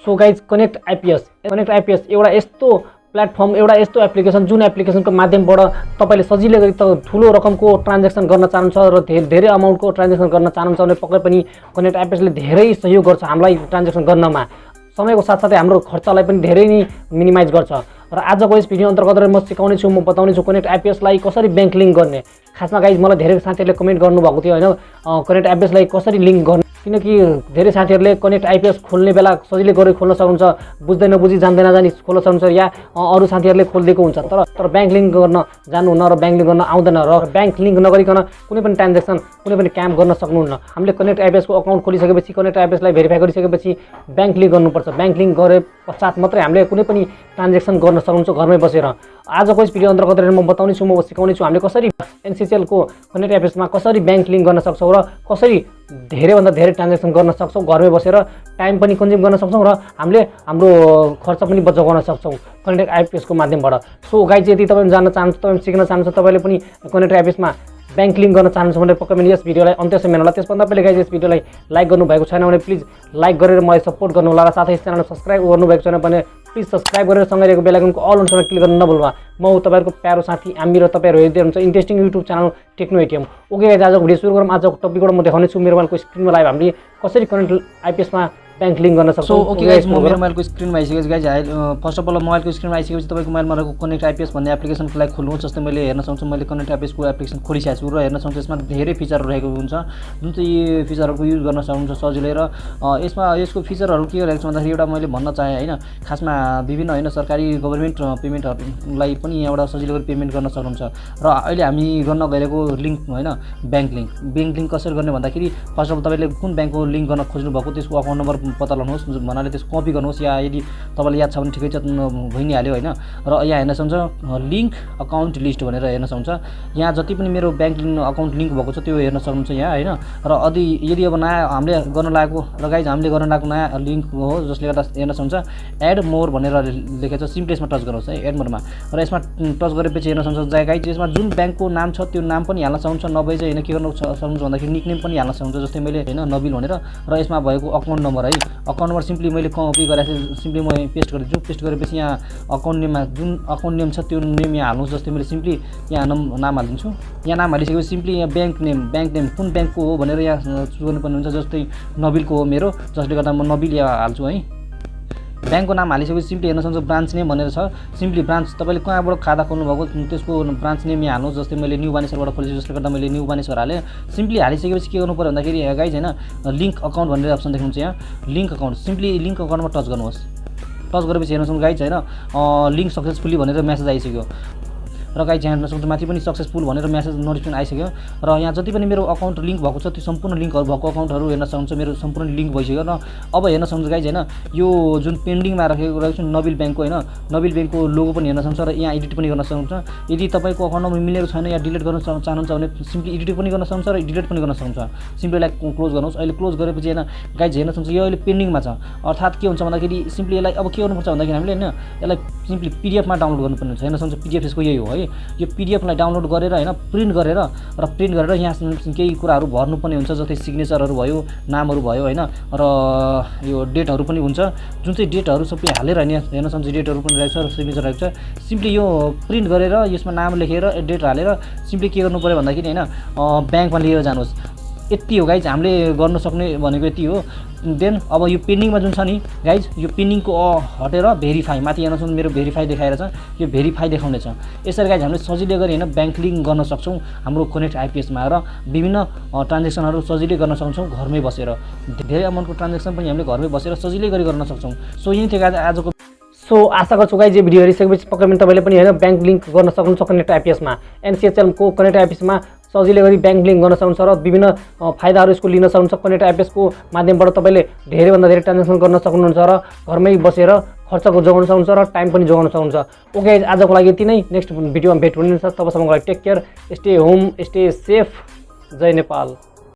So guys connect IPS एउटा यस्तो platform, एउटा यस्तो एप्लिकेसन जुन एप्लिकेसनको माध्यमबाट तपाईले सजिलै गरी त ठुलो रकमको ट्रान्ज्याक्सन गर्न चाहनुहुन्छ र धेरै अमाउन्टको ट्रान्ज्याक्सन गर्न चाहनुहुन्छ भने पक्कै पनि कनेक्ट आइपीएसले धेरै सहयोग गर्छ हामीलाई ट्रान्ज्याक्सन गर्नमा। समयको साथसाथै हाम्रो खर्चलाई पनि धेरै नै मिनिमाइज गर्छ। र आजको यस भिडियो अन्तर्गत म सिकाउने छु, म बताउने छु कनेक्ट आइपीएसलाई कसरी ब्याङ्क लिङ्क गर्ने। खासमा गाइज मलाई धेरै साथीहरूले कमेन्ट गर्नुभएको थियो हैन, कनेक्ट आइपीएसलाई कसरी लिङ्क गर्ने, किनकि धेरै साथीहरूले कनेक्ट आइपीएस खोल्ने बेला सजिलै गरी खोल्न सक्नुहुन्छ, बुझ्दै नबुझी जान्दै नजानी खोल्न सक्नुहुन्छ, या अरू साथीहरूले खोलिदिएको हुन्छ तर ब्याङ्क लिङ्क गर्न जान्नुहुन्न र ब्याङ्क लिङ्क गर्न आउँदैन र ब्याङ्क लिङ्क नगरिकन कुनै पनि ट्रान्ज्याक्सन कुनै पनि काम गर्न सक्नुहुन्न। हामीले कनेक्ट आइपीएसको अकाउन्ट खोलिसकेपछि कनेक्ट आइपीएसलाई भेरिफाई गरिसकेपछि ब्याङ्क लिङ्क गर्नुपर्छ। ब्याङ्क लिङ्क गरे पश्चात मात्रै हामीले कुनै पनि ट्रान्ज्याक्सन गर्न सक्नुहुन्छ घरमै बसेर। आजको यस भिडियो अन्तर्गत म बताउने छु, म सिकाउने छु हामीले कसरी NCHL को कनेक्ट आइपीएसमा कसरी ब्याङ्क लिङ्क गर्न सक्छौँ र कसरी धेरैभन्दा धेरै ट्रान्ज्याक्सन गर्न सक्छौँ घरमै बसेर, टाइम पनि कन्ज्युम गर्न सक्छौँ र हामीले हाम्रो खर्च पनि बचाउ गर्न सक्छौँ कनेक्ट आइपीएसको माध्यमबाट। सो गाइज यदि तपाईँ जान्न चाहनुहुन्छ, तपाईँ सिक्न चाहनुहुन्छ, तपाईँले पनि कनेक्ट आइपीएसमा ब्याङ्क लिङ्क गर्न चाहनुहुन्छ भने पक्कै पनि यस भिडियोलाई अन्त्यसम्म हेर्नु होला। त्यसभन्दा पहिले गाइज यस भिडियोलाई लाइक गर्नुभएको छैन भने प्लिज लाइक गरेर मलाई सपोर्ट गर्नु होला र साथै यस च्यानललाई सब्स्क्राइब गर्नुभएको छैन भने प्लिज सब्स्क्राइब गरेर सँगै रहेको बेल आइकनको अल अप्सनमा क्लिक गर्न नभुल्नुहोला। म तपाईँहरूको प्यारो साथी आम्मी र तपाईँहरू हेर्दै हुनुहुन्छ interesting YouTube channel Techno ATM. Okay guys आजको भिडियो सुरु गरौँ। आजको टपिकबाट म देखाउने छु मेरो मोबाइलको स्क्रिनमा लाइभ हामीले कसरी कनेक्ट आइपीएसमा ब्याङ्क लिङ्क गर्न सक्छौँ। ओके गाइज म मेरो मोबाइलको स्क्रिनमा आइसकेको छु गाइज। फर्स्ट अफ अल मोबाइलको स्क्रिनमा आइसकेपछि तपाईँको मोबाइलमा रहेको कनेक्ट आइपीएस भन्ने एप्लिकेसनको लागि खोल्नुहोस्। जस्तै मैले हेर्न सक्छु मैले कनेक्ट आइपीएसको एप्लिकेसन खोलिसकेको छु र हेर्न सक्छु यसमा धेरै फिचरहरू रहेको हुन्छ जुन चाहिँ यी फिचरहरूको युज गर्न सक्नुहुन्छ सजिलै। र यसको फिचरहरू के रहेको छ भन्दाखेरि एउटा मैले भन्न चाहेँ होइन, खासमा विभिन्न होइन सरकारी गभर्मेन्ट पेमेन्टहरूलाई पनि यहाँबाट सजिलो गरी पेमेन्ट गर्न सक्नुहुन्छ। र अहिले हामी गर्न गइरहेको लिङ्क होइन ब्याङ्क लिङ्क कसरी गर्ने भन्दाखेरि फर्स्ट अफ अल तपाईँले कुन ब्याङ्कको लिङ्क गर्न खोज्नु भएको त्यसको अकाउन्ट नम्बर पत्ता लगाउनुहोस्, भन्नाले त्यसको कपी गर्नुहोस्, या यदि तपाईँलाई याद छ भने ठिकै छ भइ नै हाल्यो होइन। र यहाँ हेर्न सक्नुहुन्छ लिङ्क अकाउन्ट लिस्ट भनेर हेर्न सक्नुहुन्छ। यहाँ जति पनि मेरो ब्याङ्क अकाउन्ट लिङ्क भएको छ त्यो हेर्न सक्नुहुन्छ यहाँ होइन। र यदि अब नयाँ हामीले गर्न लागेको र गाइज हामीले गर्न लागेको नयाँ लिङ्क हो जसले गर्दा हेर्न सक्नुहुन्छ एड मोर भनेर लेखेको छ, सिम्पली यसमा टच गर्नुहोस् है एड मोरमा। र यसमा टच गरेपछि हेर्न सक्नुहुन्छ गाइज यसमा जुन ब्याङ्कको नाम छ त्यो नाम पनि हाल्न सक्नुहुन्छ, नभए चाहिँ होइन के गर्नु सक्नुहुन्छ भन्दाखेरि निकनेम पनि हाल्न सक्नुहुन्छ। जस्तै मैले होइन नबिल भनेर र यसमा भएको अकाउन्ट नम्बर है, अकाउन्ट नम्बर सिम्पली मैले कपी गरेको थिएँ, सिम्पली म पेस्ट गरिदिन्छु। पेस्ट गरेपछि यहाँ अकाउन्ट नेममा जुन अकाउन्ट नेम छ त्यो नेम यहाँ हाल्नुहोस्। जस्तै मैले सिम्पली यहाँ नाम हालिदिन्छु। यहाँ नाम हालिसकेपछि सिम्पली यहाँ ब्याङ्क नेम कुन ब्याङ्कको हो भनेर यहाँ चुज गर्नुपर्ने हुन्छ। जस्तै नबिलको हो मेरो, जसले गर्दा म नबिल यहाँ हाल्छु है। ब्याङ्कको नाम हालिसकेपछि सिम्पली हेर्न सक्नुहुन्छ ब्रान्च नेम भनेर छ, सिम्पली ब्रान्च तपाईँले कहाँबाट खाता खोल्नु भएको त्यसको ब्रान्च नेम यहाँ हाल्नुहोस्। जस्तै मैले न्यू बानेश्वरबाट खोलेछु जसले गर्दा मैले न्यू बानेश्वर हालेँ। सिम्पली हालिसकेपछि के गर्नु पऱ्यो भन्दाखेरि गाइज होइन लिङ्क अकाउन्ट भनेर अप्सन देख्नुहुन्छ यहाँ link account, simply link अकाउन्टमा touch गर्नुहोस्। टच गरेपछि हेर्न सक्नुहुन्छ गाइज होइन लिङ्क सक्सेसफुली भनेर म्यासेज आइसक्यो। र गाइज यहाँ हेर्न सक्नुहुन्छ माथि पनि सक्सेसफुल भनेर म्यासेज नोटिफिकेसन आइसक्यो। र यहाँ जति पनि मेरो अकाउन्ट लिङ्क भएको छ त्यो सम्पूर्ण लिङ्कहरू भएको अकाउन्टहरू हेर्न सक्नुहुन्छ मेरो सम्पूर्ण लिङ्क भइसक्यो। र अब हेर्न सक्नुहुन्छ गाइज होइन यो जुन पेन्डिङमा रहेको छु नबिल ब्याङ्कको होइन नबिल ब्याङ्कको लोगो पनि हेर्न सक्नुहुन्छ र यहाँ एडिट पनि गर्न सक्नुहुन्छ। यदि तपाईँको अकाउन्ट नम्बर मिलेको छैन या डिलिट गर्न चाहनुहुन्छ भने सिम्पली एडिट पनि गर्न सक्नुहुन्छ र डिलिट पनि गर्न सक्नुहुन्छ। सिम्पली यसलाई क्लोज गर्नुहोस्। अहिले क्लोज गरेपछि होइन गाइज हेर्न सक्नुहुन्छ यो अहिले पेन्डिङमा छ, अर्थात् के हुन्छ भन्दाखेरि सिम्पली यसलाई अब के गर्नुपर्छ भन्दाखेरि हामीले होइन यसलाई सिम्पली पिडिएफमा डाउनलोड गर्नुपर्ने हुन्छ। हेर्न सक्नुहुन्छ पिडिएफ यसको यही हो है, यो पिडिएफलाई डाउनलोड गरेर होइन प्रिन्ट गरेर यहाँ केही कुराहरू भर्नुपर्ने हुन्छ। जस्तै सिग्नेचरहरू भयो, नामहरू भयो होइन, र यो डेटहरू पनि हुन्छ जुन चाहिँ डेटहरू सबै हालेर हेर्न सक्नुहुन्छ डेटहरू पनि रहेको छ र सिग्नेचर रहेको छ। सिम्पली यो प्रिन्ट गरेर यसमा नाम लेखेर डेट हालेर सिम्पली के गर्नु पऱ्यो भन्दाखेरि होइन ब्याङ्कमा लिएर जानुहोस्। यति हो गाइज हामीले गर्न सक्ने भनेको यति हो। देन अब यो पेन्डिङमा जुन छ नि गाइज यो पेन्डिङको हटेर भेरिफाई माथि हेर्न सक्नुहुन्छ मेरो भेरिफाई देखाएर छ, यो भेरिफाई देखाउनेछ। यसरी गाइज हामीले सजिलै गरी होइन ब्याङ्क लिङ्क गर्न सक्छौँ हाम्रो कनेक्ट आइपीएसमा र विभिन्न ट्रान्ज्याक्सनहरू सजिलै गर्न सक्छौँ घरमै बसेर। धेरै अमाउन्टको ट्रान्ज्याक्सन पनि हामीले घरमै बसेर सजिलै गरी गर्न सक्छौँ। सो यही थियो गाइज आजको। सो आशा गर्छु गाइज यो भिडियो हेरिसकेपछि पक्कै पनि तपाईँले पनि होइन ब्याङ्क लिङ्क गर्न सक्नुहुन्छ कनेक्ट आइपीएसमा। NCHL को कनेक्ट आइपीएसमा सजिलै गरी ब्याङ्क लिङ्क गर्न सक्नुहुन्छ र विभिन्न फाइदाहरू यसको लिन सक्नुहुन्छ। कनेक्ट आइपीएसको माध्यमबाट तपाईँले धेरैभन्दा धेरै ट्रान्ज्याक्सन गर्न सक्नुहुन्छ र घरमै बसेर खर्चको जोगाउन सक्नुहुन्छ र टाइम पनि जोगाउन सक्नुहुन्छ। ओके आजको लागि यति नै, नेक्स्ट भिडियोमा भेट हुनेछ। तबसम्मको लागि take care, stay home, stay safe, जय नेपाल।